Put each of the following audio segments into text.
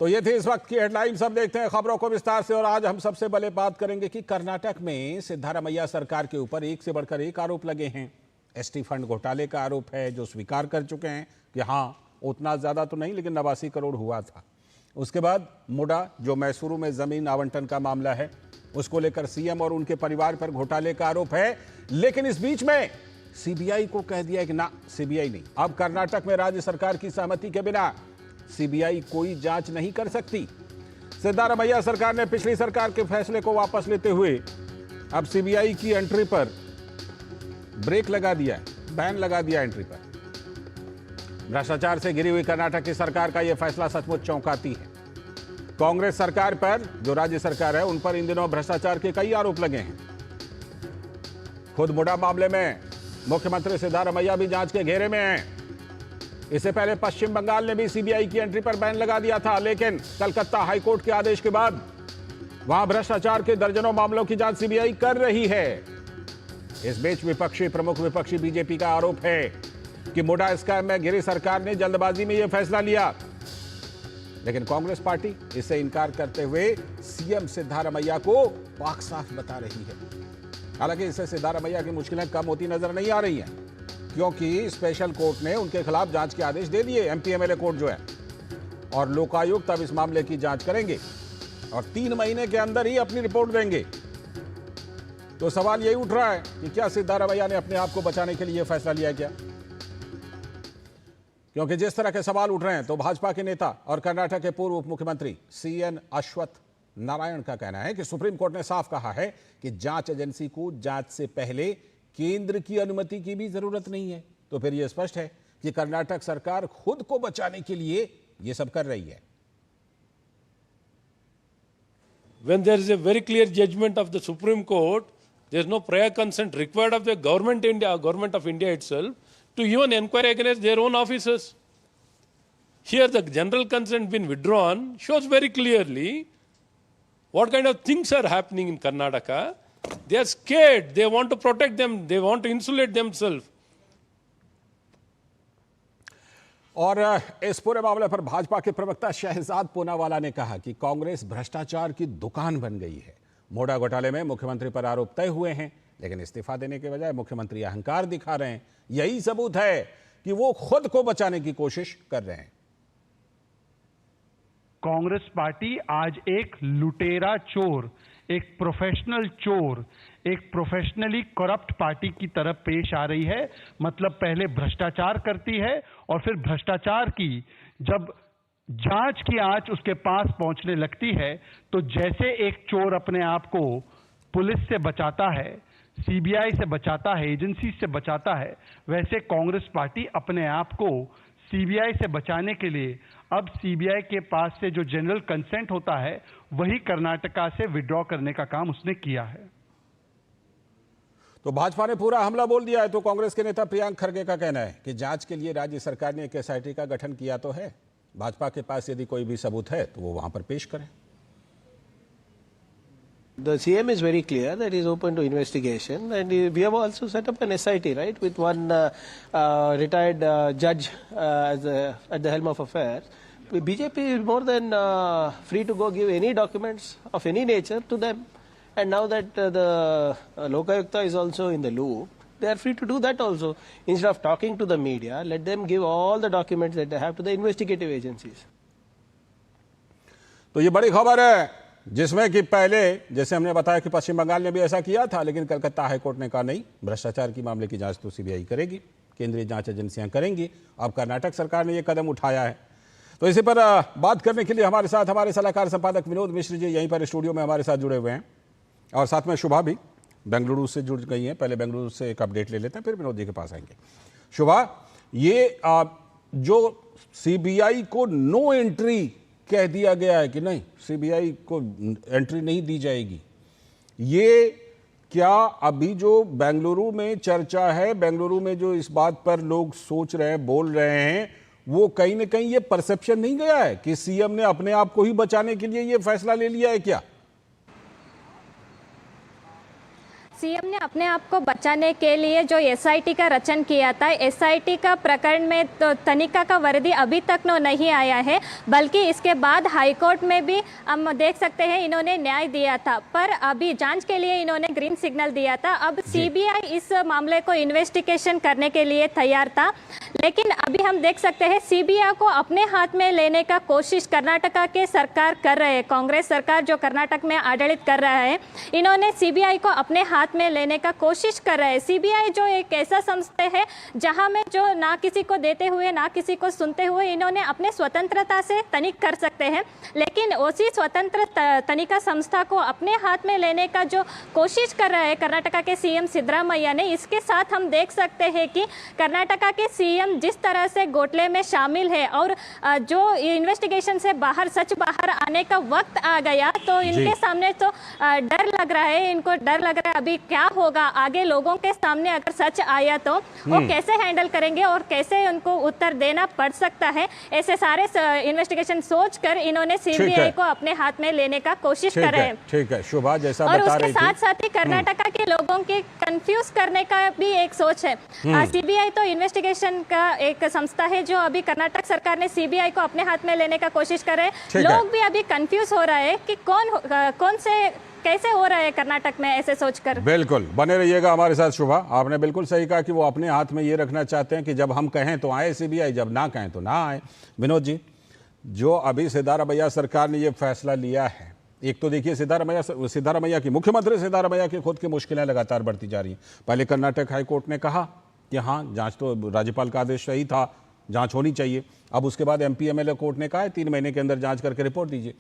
तो ये थी इस वक्त की हेडलाइंस। अब देखते हैं खबरों को विस्तार से। और आज हम सबसे पहले बात करेंगे कि कर्नाटक में सिद्धारमैया सरकार के ऊपर एक से बढ़कर एक आरोप लगे हैं। एसटी फंड घोटाले का आरोप है, जो स्वीकार कर चुके हैं कि हाँ उतना ज्यादा तो नहीं, लेकिन 89 करोड़ हुआ था। उसके बाद मुडा, जो मैसूरू में जमीन आवंटन का मामला है, उसको लेकर सीएम और उनके परिवार पर घोटाले का आरोप है। लेकिन इस बीच में सीबीआई को कह दिया कि ना, सीबीआई नहीं, अब कर्नाटक में राज्य सरकार की सहमति के बिना सीबीआई कोई जांच नहीं कर सकती। सिद्धारमैया सरकार ने पिछली सरकार के फैसले को वापस लेते हुए अब सीबीआई की एंट्री पर ब्रेक लगा दिया है, बैन लगा दिया एंट्री पर। भ्रष्टाचार से घिरी हुई कर्नाटक की सरकार का यह फैसला सचमुच चौंकाती है। कांग्रेस सरकार पर, जो राज्य सरकार है, उन पर इन दिनों भ्रष्टाचार के कई आरोप लगे हैं। खुद मुडा मामले में मुख्यमंत्री सिद्धारमैया भी जांच के घेरे में हैं। इससे पहले पश्चिम बंगाल ने भी सीबीआई की एंट्री पर बैन लगा दिया था, लेकिन कलकत्ता हाईकोर्ट के आदेश के बाद वहां भ्रष्टाचार के दर्जनों मामलों की जांच सीबीआई कर रही है। इस बीच प्रमुख विपक्षी बीजेपी का आरोप है कि मुडा स्कैम में घिरी सरकार ने जल्दबाजी में यह फैसला लिया। लेकिन कांग्रेस पार्टी इससे इनकार करते हुए सीएम सिद्धारमैया को पाक साफ बता रही है। हालांकि इससे सिद्धारमैया की मुश्किलें कम होती नजर नहीं आ रही हैं, क्योंकि स्पेशल कोर्ट ने उनके खिलाफ जांच के आदेश दे दिए, एमपी एमएलए कोर्ट जो है, और लोकायुक्त अब इस मामले की जांच करेंगे और 3 महीने के अंदर ही अपनी रिपोर्ट देंगे। तो सवाल यही उठ रहा है कि क्या सिद्धारमैया ने अपने आप को बचाने के लिए यह फैसला लिया क्या? क्योंकि जिस तरह के सवाल उठ रहे हैं, तो भाजपा के नेता और कर्नाटक के पूर्व उप मुख्यमंत्री सीएन अश्वत्थ नारायण का कहना है कि सुप्रीम कोर्ट ने साफ कहा है कि जांच एजेंसी को जांच से पहले केंद्र की अनुमति की भी जरूरत नहीं है। तो फिर यह स्पष्ट है कि कर्नाटक सरकार खुद को बचाने के लिए यह सब कर रही है। When there is a very clear judgment of the Supreme Court, there is no prior consent required of the government of India itself to even inquire against their own officers. Here the general consent been withdrawn shows very clearly what kind of things are happening in Karnataka. They are scared. They want to protect them. They want to insulate themselves. और इस पूरे मामले पर भाजपा के प्रवक्ता शहजाद पूनावाला ने कहा कि कांग्रेस भ्रष्टाचार की दुकान बन गई है। मोडा घोटाले में मुख्यमंत्री पर आरोप तय हुए हैं, लेकिन इस्तीफा देने के बजाय मुख्यमंत्री अहंकार दिखा रहे हैं। यही सबूत है कि वो खुद को बचाने की कोशिश कर रहे हैं। कांग्रेस पार्टी आज एक लुटेरा चोर, एक प्रोफेशनल चोर, एक प्रोफेशनली करप्ट पार्टी की तरफ पेश आ रही है। मतलब पहले भ्रष्टाचार करती है और फिर भ्रष्टाचार की जब जांच की आंच उसके पास पहुंचने लगती है, तो जैसे एक चोर अपने आप को पुलिस से बचाता है, सीबीआई से बचाता है, एजेंसी से बचाता है, वैसे कांग्रेस पार्टी अपने आप को सीबीआई से बचाने के लिए अब सीबीआई के पास से जो जनरल कंसेंट होता है, वही कर्नाटका से विड्रॉ करने का काम उसने किया है। तो भाजपा ने पूरा हमला बोल दिया है। तो कांग्रेस के नेता प्रियांक खरगे का कहना है कि जांच के लिए राज्य सरकार ने एक एसआईटी का गठन किया तो है। भाजपा के पास यदि कोई भी सबूत है तो वो वहां पर पेश करें। The CM is very clear that he is open to investigation, and we have also set up an SIT, right, with one retired judge at the helm of affairs. BJP is more than free to go give any documents of any nature to them, and now that the Lokayukta is also in the loop, they are free to do that also. Instead of talking to the media, let them give all the documents that they have to the investigative agencies. तो ये बड़ी खबर है, जिसमें कि पहले जैसे हमने बताया कि पश्चिम बंगाल ने भी ऐसा किया था, लेकिन कलकत्ता हाईकोर्ट ने कहा नहीं, भ्रष्टाचार की मामले की जांच तो सीबीआई करेगी, केंद्रीय जांच एजेंसियां करेंगी। अब कर्नाटक सरकार ने यह कदम उठाया है। तो इसी पर बात करने के लिए हमारे साथ हमारे सलाहकार संपादक विनोद मिश्र जी यहीं पर स्टूडियो में हमारे साथ जुड़े हुए हैं, और साथ में शुभा भी बेंगलुरु से जुड़ गई हैं। पहले बेंगलुरु से एक अपडेट ले लेते हैं, फिर विनोद जी के पास आएंगे। शुभा, ये जो सीबीआई को नो एंट्री कह दिया गया है कि नहीं, सीबीआई को एंट्री नहीं दी जाएगी, ये क्या अभी जो बेंगलुरु में चर्चा है, बेंगलुरु में जो इस बात पर लोग सोच रहे हैं, बोल रहे हैं, वो कहीं ना कहीं ये परसेप्शन नहीं गया है कि सीएम ने अपने आप को ही बचाने के लिए ये फैसला ले लिया है क्या? सीएम ने अपने आप को बचाने के लिए जो एसआईटी का रचन किया था, एसआईटी का प्रकरण में तो तनिखा का वर्दी अभी तक नहीं आया है, बल्कि इसके बाद हाईकोर्ट में भी हम देख सकते हैं इन्होंने न्याय दिया था, पर अभी जांच के लिए इन्होंने ग्रीन सिग्नल दिया था। अब सीबीआई इस मामले को इन्वेस्टिगेशन करने के लिए तैयार था, लेकिन अभी हम देख सकते हैं सीबीआई को अपने हाथ में लेने का कोशिश कर्नाटका के सरकार कर रहे हैं। कांग्रेस सरकार जो कर्नाटक में आडಳಿत कर रहा है, इन्होंने सीबीआई को अपने हाथ में लेने का कोशिश कर रहे हैं। सीबीआई जो एक ऐसा संस्था है जहां में जो ना किसी को देते हुए ना किसी को सुनते हुए इन्होंने अपने स्वतंत्रता से तनिख कर सकते हैं, लेकिन उसी स्वतंत्र तनिखा संस्था को अपने हाथ में लेने का जो कोशिश कर रहा है कर्नाटका के सीएम सिद्धरामैया ने, इसके साथ हम देख सकते हैं कि कर्नाटका के सीएम जिस तरह से घोटाले में शामिल है और जो इन्वेस्टिगेशन से बाहर सच बाहर आने का वक्त आ गया, तो इनके सामने तो डर लग रहा है, इनको डर लग रहा है अभी क्या होगा आगे। लोगों के सामने अगर सच आया तो वो कैसे हैंडल करेंगे और कैसे उनको उत्तर देना पड़ सकता है। ऐसे सारे इन्वेस्टिगेशन सोचकर इन्होंने सीबीआई को अपने हाथ में लेने का कोशिश कर रहे हैं। ठीक है शुभा, जैसा और बता उसके रही साथ थी साथ ही कर्नाटका के लोगों के कंफ्यूज करने का भी एक सोच है। सीबीआई तो इन्वेस्टिगेशन का एक संस्था है जो अभी कर्नाटक सरकार ने सीबीआई को अपने हाथ में लेने का कोशिश कर रहे हैं। लोग भी अभी कंफ्यूज हो रहा है कि कौन से कैसे हो रहा है कर्नाटक में, ऐसे सोचकर। बिल्कुल बने रहिएगा हमारे साथ शुभा। आपने बिल्कुल सही कहा कि वो अपने हाथ में ये रखना चाहते हैं कि जब हम कहें तो आए सीबीआई, जब ना कहें तो ना आए। विनोद जी, जो अभी सिद्धारमैया सरकार ने ये फैसला लिया है, एक तो देखिए सिद्धारमैया की मुख्यमंत्री सिद्धारमैया की खुद की मुश्किलें लगातार बढ़ती जा रही हैं। पहले कर्नाटक हाईकोर्ट ने कहा कि हाँ जांच तो राज्यपाल का आदेश सही था, जांच होनी चाहिए। अब उसके बाद एमपीएमएलए कोर्ट ने कहा है 3 महीने के अंदर जांच करके रिपोर्ट दीजिए।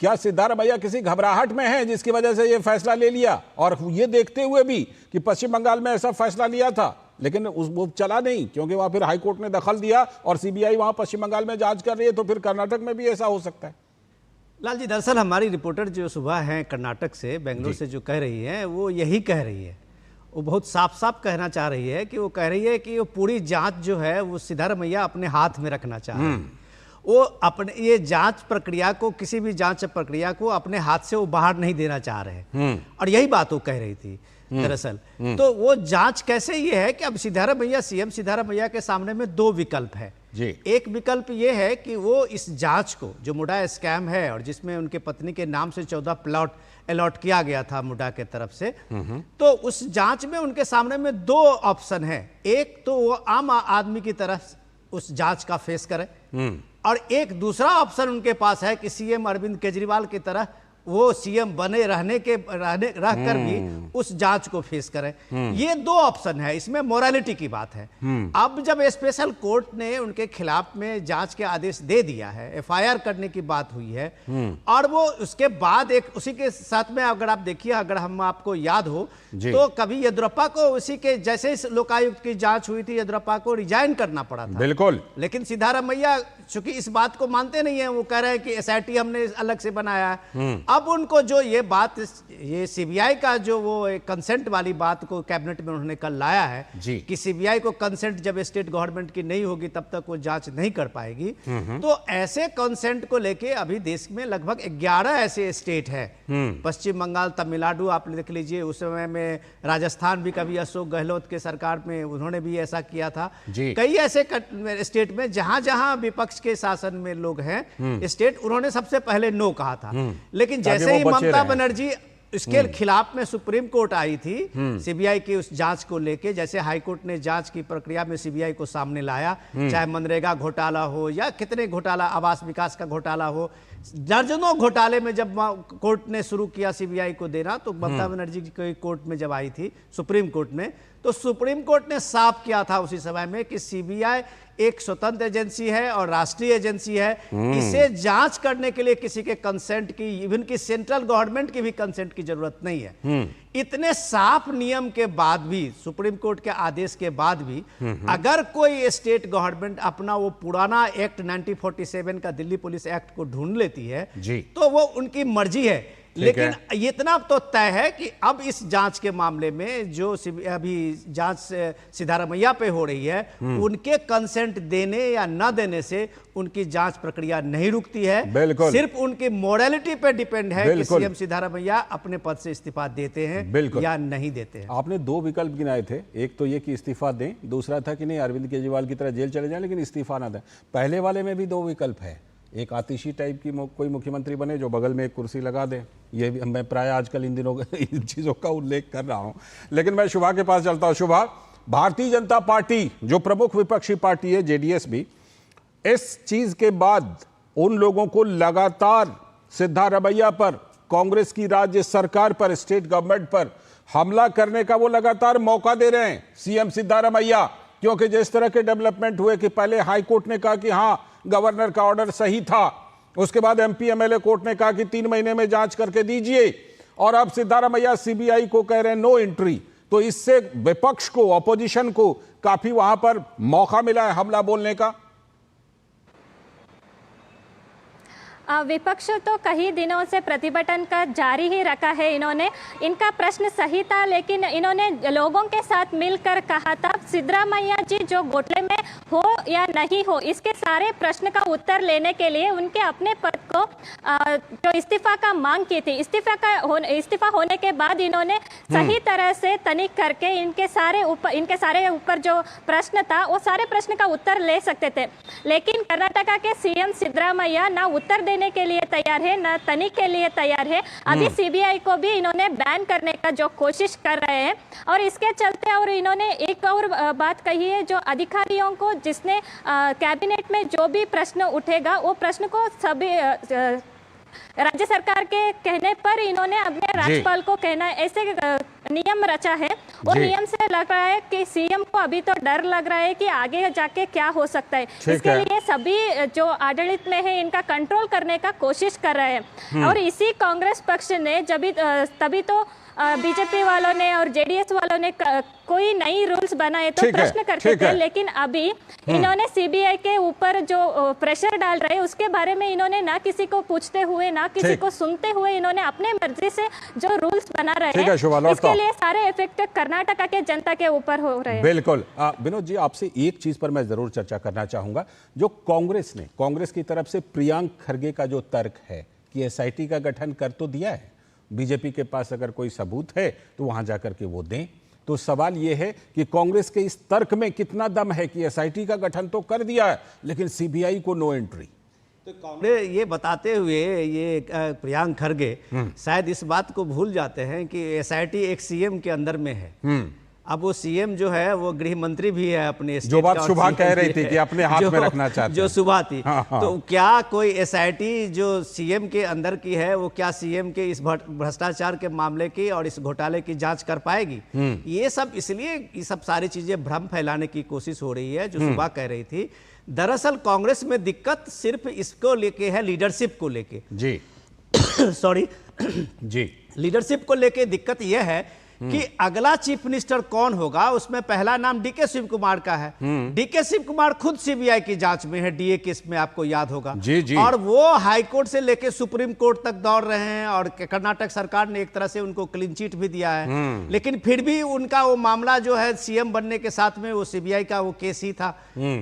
क्या सिद्धारमैया किसी घबराहट में है जिसकी वजह से ये फैसला ले लिया, और ये देखते हुए भी कि पश्चिम बंगाल में ऐसा फैसला लिया था लेकिन वो चला नहीं, क्योंकि वहां फिर हाईकोर्ट ने दखल दिया और सीबीआई वहां पश्चिम बंगाल में जांच कर रही है, तो फिर कर्नाटक में भी ऐसा हो सकता है? लाल जी, दरअसल हमारी रिपोर्टर जो सुबह हैं कर्नाटक से, बेंगलोर से जो कह रही हैं, वो यही कह रही है। वो बहुत साफ साफ कहना चाह रही है कि वो कह रही है कि वो पूरी जांच जो है वो सिद्धारमैया अपने हाथ में रखना चाह रहे हैं। वो अपने ये जांच प्रक्रिया को, किसी भी जांच प्रक्रिया को अपने हाथ से वो बाहर नहीं देना चाह रहे हैं, और यही बात वो कह रही थी दरअसल। तो वो जांच कैसे ये है कि अब सिद्धारमैया, सीएम सिद्धारमैया के सामने में 2 विकल्प है जी। एक विकल्प ये है कि वो इस जांच को, जो मुडा स्कैम है और जिसमें उनके पत्नी के नाम से 14 प्लॉट अलॉट किया गया था मुडा के तरफ से, तो उस जांच में उनके सामने में 2 ऑप्शन है। एक तो वो आम आदमी की तरह उस जांच का फेस करे, और एक दूसरा ऑप्शन उनके पास है कि सीएम अरविंद केजरीवाल की तरह वो सीएम बने रहकर भी उस जांच को फेस करें। ये 2 ऑप्शन है, इसमें मोरालिटी की बात है। अब जब स्पेशल कोर्ट ने उनके खिलाफ में जांच के आदेश दे दिया है, एफआईआर करने की बात हुई है, और वो उसके बाद एक उसी के साथ में अगर आप देखिए, अगर हम आपको याद हो तो कभी येदियुरप्पा को उसी के जैसे लोकायुक्त की जांच हुई थी, येदियुरप्पा को रिजाइन करना पड़ा था। बिल्कुल। लेकिन सिद्धारमैया चूंकि इस बात को मानते नहीं है, वो कह रहे हैं कि एसआईटी हमने अलग से बनाया है। अब उनको जो ये बात, ये सीबीआई का जो वो कंसेंट वाली बात को कैबिनेट में उन्होंने कल लाया है कि सीबीआई को कंसेंट जब स्टेट गवर्नमेंट की नहीं होगी तब तक वो जांच नहीं कर पाएगी। तो ऐसे कंसेंट को लेके अभी देश में लगभग 11 ऐसे स्टेट है, पश्चिम बंगाल, तमिलनाडु आप देख लीजिए, उस समय में राजस्थान भी कभी अशोक गहलोत के सरकार में उन्होंने भी ऐसा किया था। कई ऐसे स्टेट में जहां जहां विपक्ष के शासन में लोग हैं स्टेट, उन्होंने सबसे पहले नो कहा था। लेकिन जैसे ही ममता बनर्जी इसके खिलाफ में सुप्रीम कोर्ट आई थी सीबीआई की उस जांच को लेके, जैसे हाईकोर्ट ने जांच की प्रक्रिया में सीबीआई को सामने लाया, चाहे मनरेगा घोटाला हो या कितने घोटाला, आवास विकास का घोटाला हो, दर्जनों घोटाले में जब कोर्ट ने शुरू किया सीबीआई को देना, तो ममता बनर्जी की कोर्ट में जब आई थी सुप्रीम कोर्ट में, तो सुप्रीम कोर्ट ने साफ किया था उसी समय में कि सीबीआई एक स्वतंत्र एजेंसी है और राष्ट्रीय एजेंसी है, इसे जांच करने के लिए किसी के कंसेंट की, इवन की सेंट्रल गवर्नमेंट की भी कंसेंट की जरूरत नहीं है। इतने साफ नियम के बाद भी, सुप्रीम कोर्ट के आदेश के बाद भी, अगर कोई स्टेट गवर्नमेंट अपना वो पुराना एक्ट 1947 का दिल्ली पुलिस एक्ट को ढूंढ लेती है, तो वो उनकी मर्जी है। लेकिन इतना तो तय है कि अब इस जांच के मामले में जो अभी जांच सिद्धारमैया पे हो रही है, उनके कंसेंट देने या न देने से उनकी जांच प्रक्रिया नहीं रुकती है। बिल्कुल। सिर्फ उनकी मोरालिटी पे डिपेंड है कि सीएम सिद्धारमैया अपने पद से इस्तीफा देते हैं या नहीं देते हैं। आपने दो विकल्प गिनाए थे, एक तो ये कि इस्तीफा दें, दूसरा था कि नहीं अरविंद केजरीवाल की तरह जेल चले जाएं लेकिन इस्तीफा ना दें। पहले वाले में भी दो विकल्प है, एक आतिशी टाइप की कोई मुख्यमंत्री बने जो बगल में एक कुर्सी लगा दे। ये भी मैं प्राय आजकल इन दिनों इन चीज़ों का उल्लेख कर रहा हूं। लेकिन मैं शुभा के पास चलता हूं। शुभा, भारतीय जनता पार्टी जो प्रमुख विपक्षी पार्टी है, जेडीएस भी, इस चीज के बाद उन लोगों को लगातार सिद्धारमैया पर, कांग्रेस की राज्य सरकार पर, स्टेट गवर्नमेंट पर हमला करने का वो लगातार मौका दे रहे हैं सीएम सिद्धारमैया, क्योंकि जिस तरह के डेवलपमेंट हुए कि पहले हाई कोर्ट ने कहा कि हाँ गवर्नर का ऑर्डर सही था, उसके बाद एमपी एमएलए कोर्ट ने कहा कि 3 महीने में जांच करके दीजिए, और अब सिद्धारमैया सीबीआई को कह रहे हैं नो एंट्री। तो इससे विपक्ष को, ऑपोजिशन को काफी वहां पर मौका मिला है हमला बोलने का। विपक्ष तो कई दिनों से प्रतिभटन का जारी ही रखा है। इन्होंने, इनका प्रश्न सही था लेकिन इन्होंने लोगों के साथ मिलकर कहा था सिद्धरामैया जी जो घोटाले में हो या नहीं हो, इसके सारे प्रश्न का उत्तर लेने के लिए उनके अपने पद को जो इस्तीफा का मांग की थी, इस्तीफा होने के बाद इन्होंने सही तरह से तनिक करके इनके सारे ऊपर जो प्रश्न था वो सारे प्रश्न का उत्तर ले सकते थे। लेकिन कर्नाटका के सीएम सिद्धरामैया ना उत्तर देने के लिए तैयार है, ना तनिक के लिए तैयार है। अभी सीबीआई को भी इन्होंने बैन करने का जो कोशिश कर रहे हैं, और इसके चलते और इन्होंने एक और बात कही है, जो अधिकारियों को, जिसने कैबिनेट में जो भी प्रश्न उठेगा वो प्रश्न को सभी राज्य सरकार के कहने पर इन्होंने अपने राज्यपाल को कहना, ऐसे नियम रचा है। और नियम से लग रहा है कि सीएम को अभी तो डर लग रहा है कि आगे जाके क्या हो सकता है। इसके लिए सभी जो आडಳಿत में है इनका कंट्रोल करने का कोशिश कर रहे हैं। और इसी कांग्रेस पक्ष ने तभी तो बीजेपी वालों ने और जेडीएस वालों ने कोई नई रूल्स बनाए तो प्रश्न करते थे, लेकिन अभी इन्होंने सीबीआई के ऊपर जो प्रेशर डाल रहे हैं उसके बारे में इन्होंने ना किसी को पूछते हुए ना किसी को सुनते हुए इन्होंने अपने मर्जी से जो रूल्स बना रहे हैं, इसके लिए सारे इफेक्ट कर्नाटका के जनता के ऊपर हो रहे हैं। बिल्कुल। विनोद जी, आपसे एक चीज पर मैं जरूर चर्चा करना चाहूंगा। जो कांग्रेस की तरफ से प्रियंक खरगे का जो तर्क है कि एसआईटी का गठन कर तो दिया है, बीजेपी के पास अगर कोई सबूत है तो वहां जाकर के वो दें। तो सवाल यह है कि कांग्रेस के इस तर्क में कितना दम है कि एसआईटी का गठन तो कर दिया है लेकिन सीबीआई को नो एंट्री। तो कांग्रेस ये बताते हुए ये प्रियंक खरगे शायद इस बात को भूल जाते हैं कि एसआईटी एक सीएम के अंदर में है। अब वो सीएम जो है वो गृह मंत्री भी है अपने, जो बात सुबह कह रही थी कि अपने हाथ में रखना चाहते जो सुबह थी। तो क्या कोई एसआईटी जो सीएम के अंदर की है वो क्या सीएम के इस भ्रष्टाचार के मामले की और इस घोटाले की जांच कर पाएगी? ये सब इसलिए ये सब सारी चीजें भ्रम फैलाने की कोशिश हो रही है, जो सुबह कह रही थी। दरअसल कांग्रेस में दिक्कत सिर्फ इसको लेके है, लीडरशिप को लेके। जी सॉरी जी, लीडरशिप को लेके दिक्कत यह है कि अगला चीफ मिनिस्टर कौन होगा, उसमें पहला नाम डीके शिव कुमार का है। डीके शिव कुमार खुद सीबीआई की जांच में है, डीए केस में, आपको याद होगा। जी। और वो हाई कोर्ट से लेके सुप्रीम कोर्ट तक दौड़ रहे हैं और कर्नाटक सरकार ने एक तरह से उनको क्लीन चिट भी दिया है। लेकिन फिर भी उनका वो मामला जो है सीएम बनने के साथ में वो सीबीआई का वो केस ही था।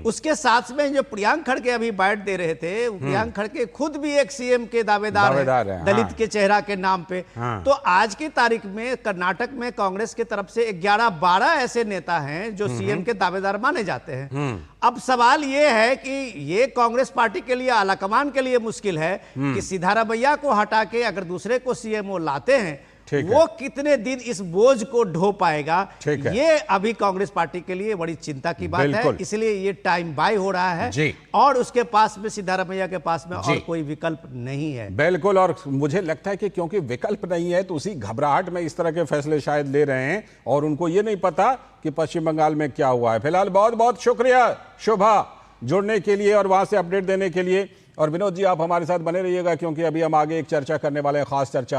उसके साथ में जो प्रियंक खड़गे अभी बाइट दे रहे थे, प्रियंक खड़गे खुद भी एक सीएम के दावेदार है, दलित के चेहरा के नाम पे। तो आज की तारीख में कर्नाटक में कांग्रेस की तरफ से 11-12 ऐसे नेता हैं जो सीएम के दावेदार माने जाते हैं। अब सवाल यह है कि ये कांग्रेस पार्टी के लिए, आलाकमान के लिए मुश्किल है कि सिद्धारमैया को हटा के अगर दूसरे को सीएम वो लाते हैं, वो कितने दिन इस बोझ को ढो पाएगा। ये अभी कांग्रेस पार्टी के लिए बड़ी चिंता की बात है, इसलिए ये टाइम बाय हो रहा है। और उसके पास में, सिद्धारमैया के पास में और कोई विकल्प नहीं है। बिल्कुल। और मुझे लगता है कि क्योंकि विकल्प नहीं है तो उसी घबराहट में इस तरह के फैसले शायद ले रहे हैं और उनको ये नहीं पता कि पश्चिम बंगाल में क्या हुआ है। फिलहाल बहुत बहुत शुक्रिया शोभा जुड़ने के लिए और वहां से अपडेट देने के लिए। और विनोद जी, आप हमारे साथ बने रहिएगा क्योंकि अभी हम आगे एक चर्चा करने वाले हैं, खास चर्चा।